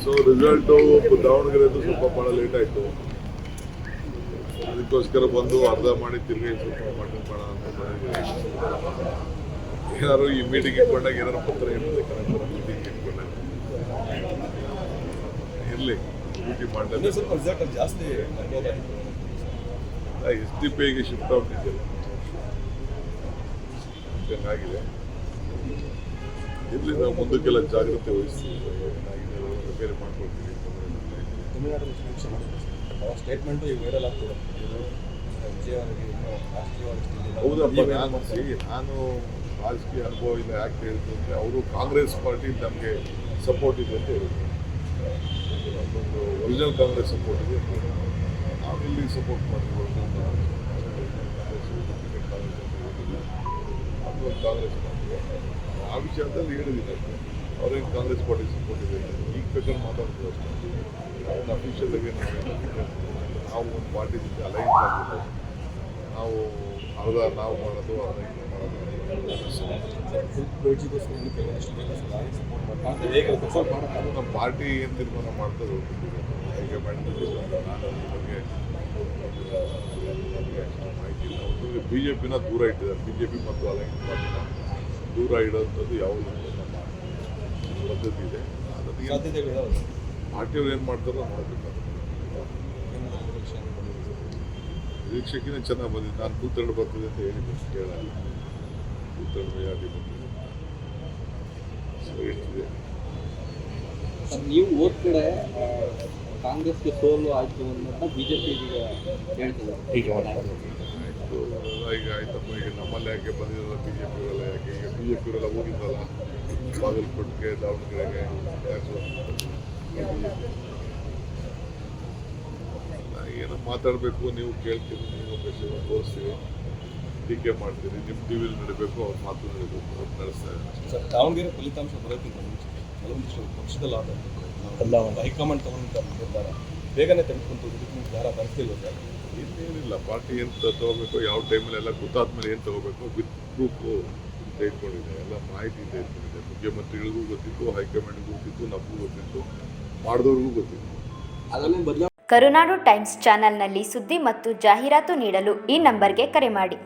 So result ದಾವಣಗೆರೆದು ಸ್ವಲ್ಪ ಭಾಳ late ಆಯಿತು. ಅದಕ್ಕೋಸ್ಕರ ಬಂದು ಅರ್ಧ ಮಾಡಿ ತಿರುಗಿ ಸ್ವಲ್ಪ ಮಟನ್ ಮಾಡೋಣ ಅಂತ ಏನಾದ್ರು ಈ ಮೀಟಿಂಗ್ ಇಟ್ಕೊಂಡಾಗ ಏನಾದ್ರು ಪತ್ರ ಏನಿದೆ ಕರೆಕ್ಟ್ ಮೀಟಿಂಗ್ ಇಟ್ಕೊಂಡಾಗ ಇರಲಿ ಡ್ಯೂಟಿ ಮಾಡಲಿ. ಜಾಸ್ತಿ SDP ಗೆ ಶಿಫ್ಟ್ ಆಗ್ತಿದ್ದಿಲ್ಲ ಚೆನ್ನಾಗಿದೆ. ಇರಲಿ, ನಾವು ಮುಂದಕ್ಕೆಲ್ಲ ಜಾಗ್ರತೆ ವಹಿಸ್ತೀವಿ, ರಿಪೇರಿ ಮಾಡ್ಕೊಳ್ತೀವಿ. ಸ್ಟೇಟ್ಮೆಂಟು ಈಗ ವೈರಲ್ ಆಗ್ತದೆ. ಹೌದಪ್ಪ, ನಾನು ರಾಜಕೀಯ ಅನುಭವ ಇಲ್ಲ ಯಾಕೆ ಹೇಳಿದ್ರು ಅಂದರೆ ಅವರು ಕಾಂಗ್ರೆಸ್ ಪಾರ್ಟಿ ನಮಗೆ ಸಪೋರ್ಟ್ ಇದೆ ಅಂತ ಹೇಳಿದ್ರು. ನಮ್ಮೊಂದು ಒರಿಜಿನಲ್ ಕಾಂಗ್ರೆಸ್ ಸಪೋರ್ಟ್ ಇದೆ ಅಂತ ಹೇಳಿದ್ರು. ನಾವು ಇಲ್ಲಿ ಸಪೋರ್ಟ್ ಮಾಡ್ತೀವಿ. ಅದು ಕಾಂಗ್ರೆಸ್ ಮಾಡ್ತೀವಿ ಆ ವಿಚಾರದಲ್ಲಿ ಹೇಳಿದ್ದೀನಿ ಅಷ್ಟೇ. ಅವ್ರೇನು ಕಾಂಗ್ರೆಸ್ ಪಾರ್ಟಿ ಸಪೋರ್ಟ್ ಇದೆ ಈಗ ಬೇಕಾದ್ರೆ ಮಾತಾಡ್ತೀವಿ ಅಷ್ಟೇ. ಅವ್ನ ಅಫಿಷಿಯಲ್ ಆಗಿ ನಾವು ಒಂದು ಪಾರ್ಟಿ ಜೊತೆ ಅಲೈನ್ಸ್ ಆಗಿಲ್ಲ. ನಾವು ನಾವು ಮಾಡೋದು ನಮ್ಮ ಪಾರ್ಟಿ ಏನು ತೀರ್ಮಾನ ಮಾಡ್ತಾರೆ ಹೈಕಮಾಂಡ್ ನಾನು ಬಗ್ಗೆ ಮಾಹಿತಿ ಇಲ್ಲ. ಒಂದು BJPನ ದೂರ ಇಟ್ಟಿದ್ದಾರೆ. BJP ಮತ್ತು ಅಲೈನ್ಸ್ ಪಾರ್ಟಿನ ದೂರ ಇಡೋಂಥದ್ದು ಯಾವುದು ನಮ್ಮ ಪದ್ಧತಿ ಇದೆ. ಅದನ್ನು ಪಾರ್ಟಿಯವ್ರು ಏನು ಮಾಡ್ತಾರೋ ನೋಡಬೇಕಾದ್ರೆ ನಿರೀಕ್ಷೆಗಿಂತ ಚೆನ್ನಾಗಿ ಬಂದಿದೆ. ನಾನು 2/3 ಬರ್ತದೆ ಅಂತ ಹೇಳಿದ್ದೆ, ಕೇಳಲ್ಲ. 2/3 ಮೆಜಾರಿಟಿ ಬಂದಿದೆ. ಸೊ ಎಷ್ಟಿದೆ ನೀವು ಹೋದ ಕಡೆ ಕಾಂಗ್ರೆಸ್ಗೆ ಸೋಲು ಆಯಿತು ಅನ್ನೋದನ್ನ BJP ಈಗ ಹೇಳ್ತಿದ್ದಾರೆ. ಈಗ ಆಯ್ತಪ್ಪ, ಈಗ ನಮ್ಮಲ್ಲಿ ಯಾಕೆ ಬಂದಿರಲ್ಲ BJPಯವರೆಲ್ಲ ಯಾಕೆ? ಈಗ BJPಯವರೆಲ್ಲ ಹೋಗಿದ್ದಲ್ಲ ಬಾಗಲಕೋಟೆಗೆ, ದಾವಣಗೆರೆಗೆ. ಏನೋ ಮಾತಾಡಬೇಕು, ನೀವು ಕೇಳ್ತೀರಿ, ನೀವು ಮೆಸೇಜ್ ತೋರಿಸ್ತೀವಿ, ಟೀಕೆ ಮಾಡ್ತೀರಿ. ನಿಮ್ಮ ಟಿವಿಲಿ ನಡೀಬೇಕು, ಅವ್ರ ಮಾತು ನಡೀಬೇಕು, ಅವ್ರು ನಡೆಸ್ತಾ ಇದ್ದಾರೆ. ಸರ್, ದಾವಣಗೆರೆ ಫಲಿತಾಂಶ ಬರೋಕ್ಕಿಂತ ಮುಂಚೆ ಕೆಲವೊಂದಿಷ್ಟು ಪಕ್ಷದಲ್ಲಿ ಹೈಕಮಾಂಡ್ ತಗೊಂಡು ನಿರ್ಧಾರ ಬೇಗನೆ ತೆಗೆದುಕೊಂಡು ಇದಕ್ಕೆ ನಿರ್ಧಾರ ಬರ್ತಿಲ್ವ ಸರ್? ಇನ್ನೇನಿಲ್ಲ, ಪಾರ್ಟಿ ಏನು ತಗೋಬೇಕು, ಯಾವ ಟೈಮಲ್ಲೆಲ್ಲ ಗೊತ್ತಾದ್ಮೇಲೆ ಏನು ತಗೋಬೇಕು ವಿತ್ ಪ್ರೂಫು ಅಂತ ಇಟ್ಕೊಂಡಿದೆ. ಎಲ್ಲ ಮಾಹಿತಿ ಅಂತ ಇಟ್ಕೊಂಡಿದೆ. ಮುಖ್ಯಮಂತ್ರಿಗಳಿಗೂ ಗೊತ್ತಿತ್ತು, ಹೈಕಮಾಂಡ್ಗೂ ಗೊತ್ತಿತ್ತು, ನಮಗೂ ಗೊತ್ತಿತ್ತು, ಮಾಡಿದವ್ರಿಗೂ ಗೊತ್ತಿತ್ತು. ಕರುನಾಡು ಟೈಮ್ಸ್ ಚಾನೆಲ್ನಲ್ಲಿ ಸುದ್ದಿ ಮತ್ತು ಜಾಹೀರಾತು ನೀಡಲು ಈ ನಂಬರ್ಗೆ ಕರೆ ಮಾಡಿ.